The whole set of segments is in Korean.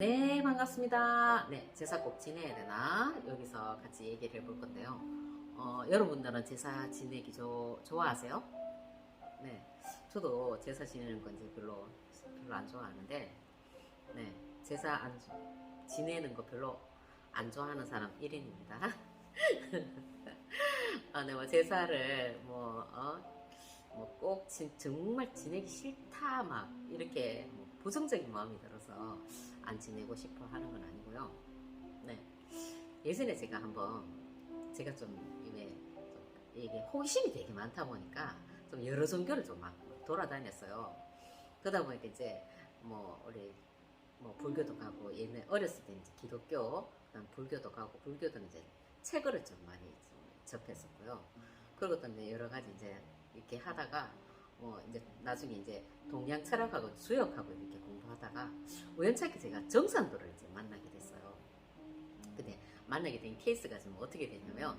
네, 반갑습니다. 네, 제사 꼭 지내야 되나? 여기서 같이 얘기를 해볼 건데요. 여러분들은 제사 지내기 좋아하세요? 네, 저도 제사 지내는 건 이제 별로 안 좋아하는데, 네, 제사 지내는 거 별로 안 좋아하는 사람 1인입니다. 네, 뭐 제사를 꼭 정말 지내기 싫다 막 이렇게 뭐 부정적인 마음이 들어서 안 지내고 싶어 하는 건 아니고요. 네, 예전에 제가 이게 호기심이 되게 많다 보니까 좀 여러 종교를 좀 막 돌아다녔어요. 그러다 보니까 이제 우리 불교도 가고, 옛날 어렸을 때 이제 기독교, 그다음 불교도 가고, 불교도는 이제 책을 좀 많이 좀 접했었고요. 그리고 또 이제 여러 가지 이제 이렇게 하다가 이제 나중에 이제 동양 철학하고 주역하고 이렇게 공부하다가 우연찮게 제가 정산도를 이제 만나게 됐어요. 근데 만나게 된 케이스가 좀 어떻게 되냐면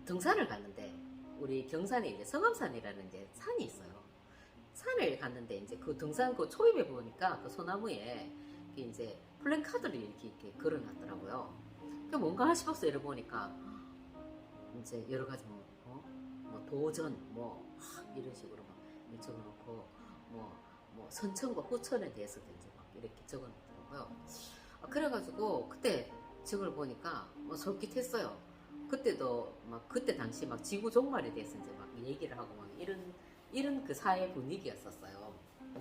등산을 갔는데, 우리 경산에 이제 성암산이라는 이제 산이 있어요. 산을 갔는데 이제 그 등산 그 초입에 보니까 그 소나무에 이제 플랜카드를 이렇게 걸어놨더라고요. 그 뭔가 싶어서 이러 보니까 이제 여러 가지 도전 이런 식으로 막 적어놓고 선천과 후천에 대해서도 이제 막 이렇게 적어놓더라고요. 그래가지고 그때 적을 보니까 솔깃했어요. 그때도 그때 당시 막 지구 종말에 대해서 이제 막 얘기를 하고 막 이런 그 사회 분위기였었어요.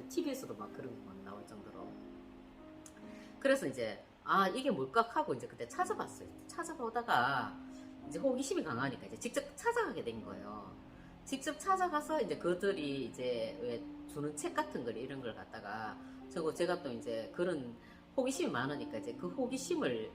TV에서도 막 그런 게 막 나올 정도로. 그래서 이제 이게 뭘까 하고 이제 그때 찾아봤어요. 찾아보다가 이제 호기심이 강하니까 이제 직접 찾아가게 된 거예요. 직접 찾아가서 이제 그들이 이제 왜 주는 책 같은 걸 이런 걸 갖다가 제가 또 이제 그런 호기심이 많으니까 이제 그 호기심을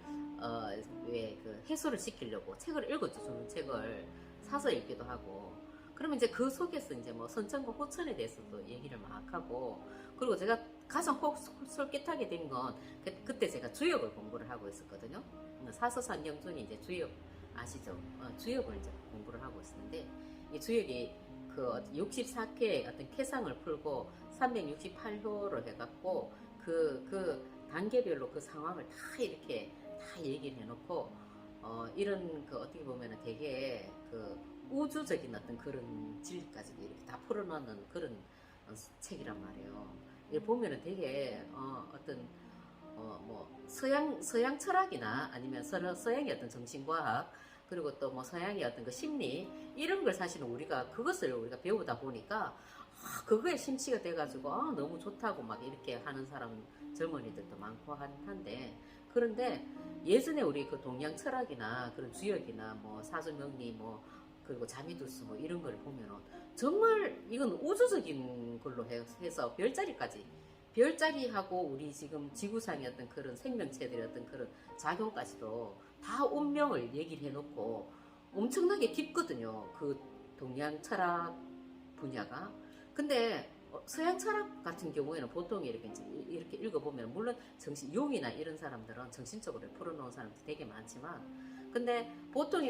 왜 그 해소를 시키려고 책을 읽었죠. 주는 책을 사서 읽기도 하고. 그러면 이제 그 속에서 이제 선천과 후천에 대해서도 얘기를 막 하고, 그리고 제가 가장 솔깃하게 된 건 그때 제가 주역을 공부를 하고 있었거든요. 사서산 영준이 이제 주역 아시죠? 주역을 이제 공부를 하고 있었는데, 이 주역이 그 64회 어떤 캐상을 풀고 368호로 해갖고 그 단계별로 그 상황을 다 이렇게 다 얘기를 해놓고 이런 그 어떻게 보면은 되게 그 우주적인 어떤 그런 진리까지도 이렇게 다 풀어놓는 그런 책이란 말이에요. 이 보면은 되게 어떤 서양 철학이나 아니면 서양의 어떤 정신과학, 그리고 또 서양의 어떤 그 심리, 이런 걸 사실은 그것을 우리가 배우다 보니까 그거에 심취가 돼가지고 너무 좋다고 막 이렇게 하는 젊은이들도 많고 한데, 그런데 예전에 우리 그 동양 철학이나 그런 주역이나 사주명리 그리고 자미두수 이런 걸 보면은 정말 이건 우주적인 걸로 해서 별자리하고 우리 지금 지구상의 어떤 그런 생명체들의 어떤 그런 작용까지도 다 운명을 얘기를 해놓고 엄청나게 깊거든요. 그 동양 철학 분야가. 근데 서양 철학 같은 경우에는 보통 이렇게 읽어보면, 물론 용이나 이런 사람들은 정신적으로 풀어놓은 사람들이 되게 많지만, 근데 보통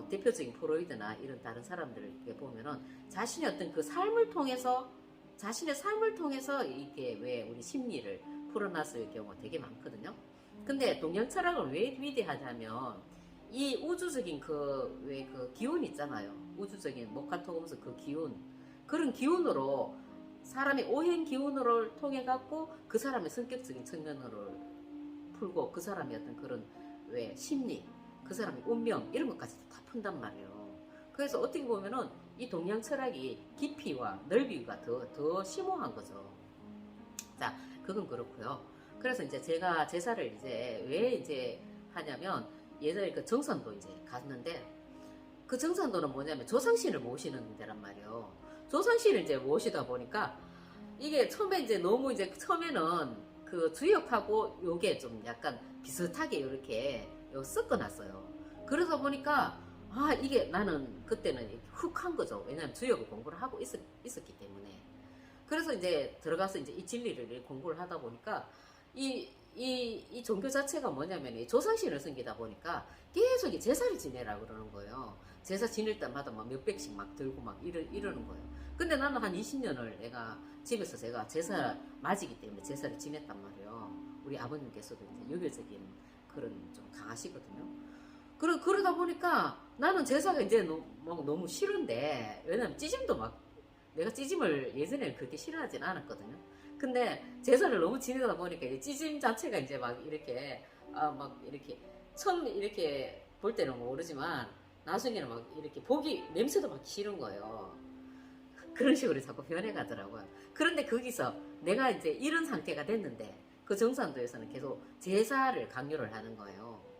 대표적인 프로이드나 이런 다른 사람들을 이렇게 보면은 자신의 어떤 그 자신의 삶을 통해서 이게 왜 우리 심리를 풀어놨을 경우가 되게 많거든요. 근데 동양 철학은 왜 위대하냐면, 이 우주적인 그 기운 있잖아요. 우주적인 목화토금수 그 기운. 그런 기운으로, 사람의 오행 기운으로 통해 갖고 그 사람의 성격적인 측면으로 풀고, 그 사람의 어떤 그런 왜 심리, 그 사람의 운명 이런 것까지도 다 푼단 말이에요. 그래서 어떻게 보면은 이 동양 철학이 깊이와 넓이가 더 심오한 거죠. 자, 그건 그렇고요. 그래서 이제 제가 제사를 왜 하냐면, 예전에 그 정산도 이제 갔는데, 그 정산도는 뭐냐면 조상신을 모시는 데란 말이에요. 조상신을 이제 모시다 보니까 이게 처음에는 그 주역하고 요게 좀 약간 비슷하게 이렇게 섞어놨어요. 그러다 보니까 이게 나는 그때는 훅 한 거죠. 왜냐면 주역을 공부를 하고 있었기 때문에. 그래서 이제 들어가서 이제 이 진리를 공부를 하다 보니까 이 종교 자체가 뭐냐면 조상신을 섬기다 보니까 계속 제사를 지내라 그러는 거예요. 제사 지낼 때마다 막 몇백씩 막 들고 막 이러는 거예요. 근데 나는 한 20년을 내가 집에서 제가 제사 맞이기 때문에 제사를 지냈단 말이에요. 우리 아버님께서도 이제 유교적인 그런 좀 강하시거든요. 그러다 보니까 나는 제사가 이제 너무 싫은데, 왜냐면 찌짐도 막, 내가 찌짐을 예전에는 그렇게 싫어하진 않았거든요. 근데 제사를 너무 지내다 보니까 이제 찌짐 자체가 이제 막 이렇게, 막 이렇게, 처음 이렇게 볼 때는 모르지만, 나중에는 막 이렇게 냄새도 막 싫은 거예요. 그런 식으로 자꾸 변해가더라고요. 그런데 거기서 내가 이제 이런 상태가 됐는데, 그 정산도에서는 계속 제사를 강요를 하는 거예요.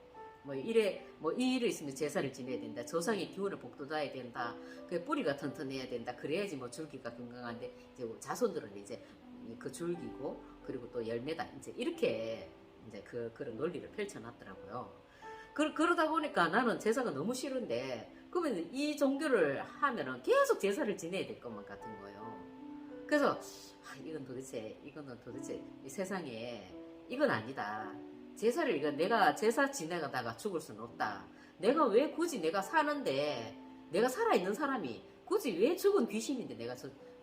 이 일이 있으면 제사를 지내야 된다. 조상의 기운을 복돋아야 된다. 그 뿌리가 튼튼해야 된다. 그래야지 뭐 줄기가 건강한데, 이제 자손들은 이제 그 줄기고, 그리고 또 열매다. 이제 이렇게 이제 그런 논리를 펼쳐놨더라고요. 그러다 보니까 나는 제사가 너무 싫은데, 그러면 이 종교를 하면은 계속 제사를 지내야 될 것만 같은 거예요. 그래서, 이거는 도대체 이 세상에 이건 아니다. 내가 제사 지내다가 죽을 수는 없다. 내가 왜 굳이 내가 사는데, 내가 살아있는 사람이 굳이 왜 죽은 귀신인데 내가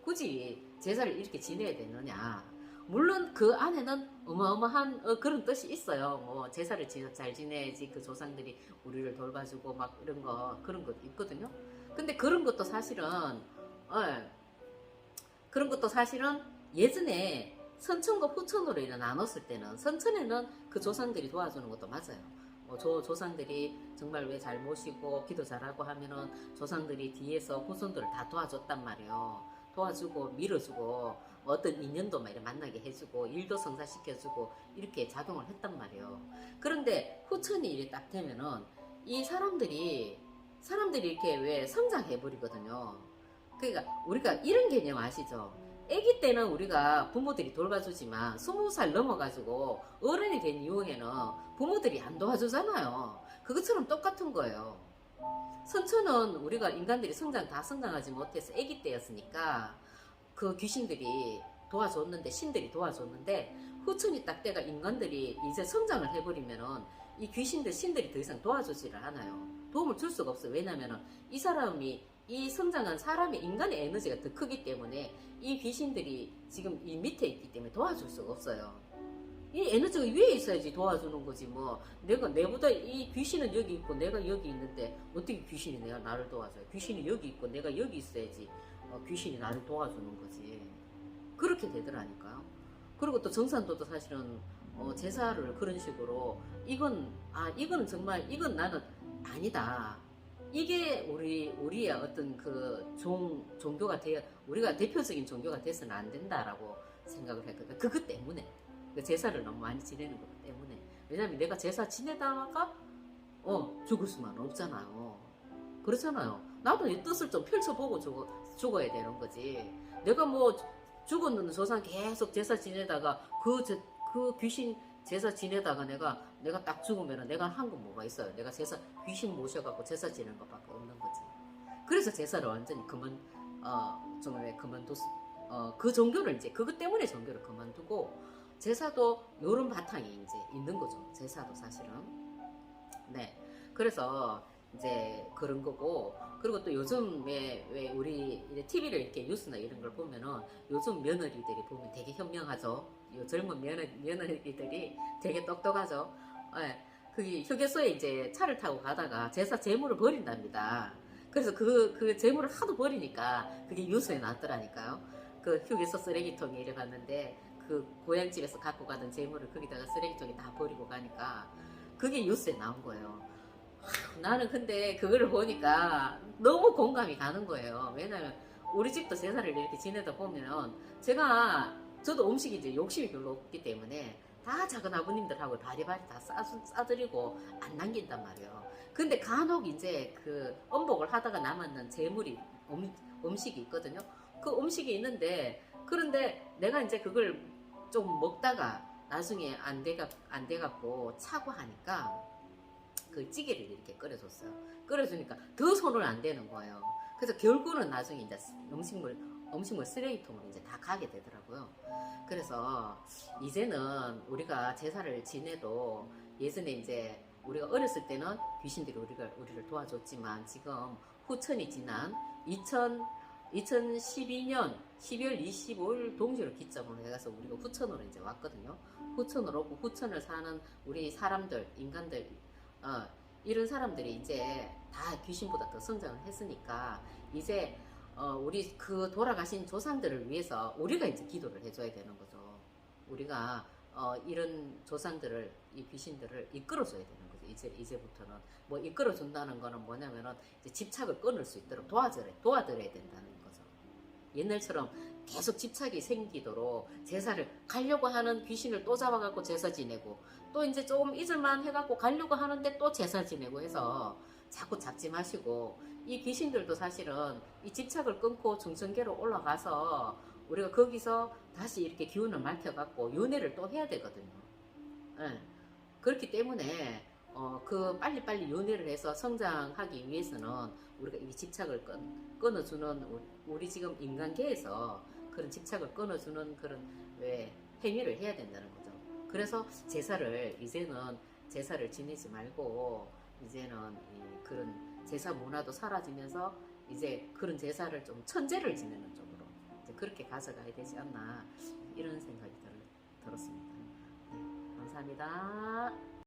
굳이 제사를 이렇게 지내야 되느냐. 물론 그 안에는 어마어마한 그런 뜻이 있어요. 뭐 제사를 잘 지내야지 그 조상들이 우리를 돌봐주고 막 그런 것 있거든요. 근데 그런 것도 사실은 예전에 선천과 후천으로 나눴을 때는, 선천에는 그 조상들이 도와주는 것도 맞아요. 조상들이 정말 왜 잘 모시고 기도 잘하고 하면은 조상들이 뒤에서 후손들을 다 도와줬단 말이에요. 도와주고 밀어주고 어떤 인연도 막 이렇게 만나게 해주고 일도 성사시켜주고 이렇게 작용을 했단 말이에요. 그런데 후천이 이렇게 딱 되면은 이 사람들이 이렇게 왜 성장해버리거든요. 그러니까 우리가 이런 개념 아시죠? 아기 때는 우리가 부모들이 돌봐주지만 20살 넘어가지고 어른이 된 이후에는 부모들이 안 도와주잖아요. 그것처럼 똑같은 거예요. 선천은 우리가 인간들이 다 성장하지 못해서 아기 때였으니까 그 귀신들이 도와줬는데, 신들이 도와줬는데, 후천이 딱 때가 인간들이 이제 성장을 해버리면은 이 신들이 더 이상 도와주지를 않아요. 도움을 줄 수가 없어요. 왜냐면은 이 성장한 사람의 인간의 에너지가 더 크기 때문에 이 귀신들이 지금 이 밑에 있기 때문에 도와줄 수가 없어요. 이 에너지가 위에 있어야지 도와주는 거지. 뭐 내보다 이 귀신은 여기 있고 내가 여기 있는데 어떻게 귀신이 나를 도와줘요? 귀신이 여기 있고 내가 여기 있어야지 귀신이 나를 도와주는 거지. 그렇게 되더라니까요. 그리고 또 정산도도 사실은 제사를 그런 식으로 이건 정말 이건 나는 아니다. 이게 우리의 어떤 그 종교가 우리가 대표적인 종교가 돼서는 안 된다라고 생각을 했거든요. 그것 때문에. 그 제사를 너무 많이 지내는 것 때문에. 왜냐면 내가 제사 지내다가 죽을 수만 없잖아요. 그렇잖아요. 나도 이 뜻을 좀 펼쳐보고 죽어야 되는 거지. 내가 뭐 죽었는 조상 계속 제사 지내다가 그 귀신 제사 지내다가 내가 딱 죽으면 내가 한 건 뭐가 있어요? 내가 귀신 모셔갖고 제사 지내는 것밖에 없는 거지. 그래서 제사를 완전히 정말 그 종교를 이제 그것 때문에 종교를 그만두고 제사도 요런 바탕이 이제 있는 거죠. 제사도 사실은. 네. 그래서 이제 그런 거고, 그리고 또 요즘에 왜 우리 TV를 이렇게 뉴스나 이런 걸 보면은 요즘 며느리들이 보면 되게 현명하죠. 요 젊은 며느리들이 되게 똑똑하죠. 예. 그게 휴게소에 이제 차를 타고 가다가 제사 재물을 버린답니다. 그래서 그 재물을 하도 버리니까 그게 뉴스에 나왔더라니까요. 그 휴게소 쓰레기통에 이래 갔는데 그 고향집에서 갖고 가던 재물을 거기다가 쓰레기통에 다 버리고 가니까 그게 뉴스에 나온 거예요. 나는 근데 그거를 보니까 너무 공감이 가는 거예요. 왜냐면 우리 집도 제사를 이렇게 지내다 보면 저도 음식이 이제 욕심이 별로 없기 때문에 다 작은 아버님들하고 바리바리 다 싸드리고 안 남긴단 말이에요. 근데 간혹 이제 그 음복을 하다가 남았는 재물이 음식이 있거든요. 그 음식이 있는데, 그런데 내가 이제 그걸 좀 먹다가 나중에 안 돼갖고 차고 하니까 그 찌개를 이렇게 끓여줬어요. 끓여주니까 더 손을 안 대는 거예요. 그래서 결국은 나중에 이제 음식물 쓰레기통으로 이제 다 가게 되더라고요. 그래서 이제는 우리가 제사를 지내도, 예전에 이제 우리가 어렸을 때는 귀신들이 우리를 도와줬지만 지금 후천이 지난 2012년 12월 25일 동지를 기점으로 해서 우리가 후천으로 이제 왔거든요. 후천으로 오고 후천을 사는 우리 사람들, 인간들, 이런 사람들이 이제 다 귀신보다 더 성장을 했으니까 이제 우리 그 돌아가신 조상들을 위해서 우리가 이제 기도를 해줘야 되는 거죠. 우리가 이런 조상들을, 이 귀신들을 이끌어줘야 되는 거죠. 이제부터는 뭐 이끌어준다는 거는 뭐냐면은 이제 집착을 끊을 수 있도록 도와드려야 된다는 거죠. 옛날처럼 계속 집착이 생기도록 제사를 가려고 하는 귀신을 또 잡아갖고 제사 지내고 또 이제 조금 잊을만 해갖고 가려고 하는데 또 제사 지내고 해서 자꾸 잡지 마시고, 이 귀신들도 사실은 이 집착을 끊고 중천계로 올라가서 우리가 거기서 다시 이렇게 기운을 밝혀갖고 윤회를 또 해야 되거든요. 예. 그렇기 때문에 그 빨리빨리 윤회를 해서 성장하기 위해서는 우리가 이 집착을 끊어주는, 우리 지금 인간계에서 그런 집착을 끊어주는 그런 행위를 해야 된다는 거죠. 그래서 이제는 제사를 지내지 말고 이제는 그런 제사 문화도 사라지면서 이제 그런 제사를 좀 천제를 지내는 쪽으로 이제 그렇게 가져가야 되지 않나, 이런 생각이 들었습니다. 네, 감사합니다.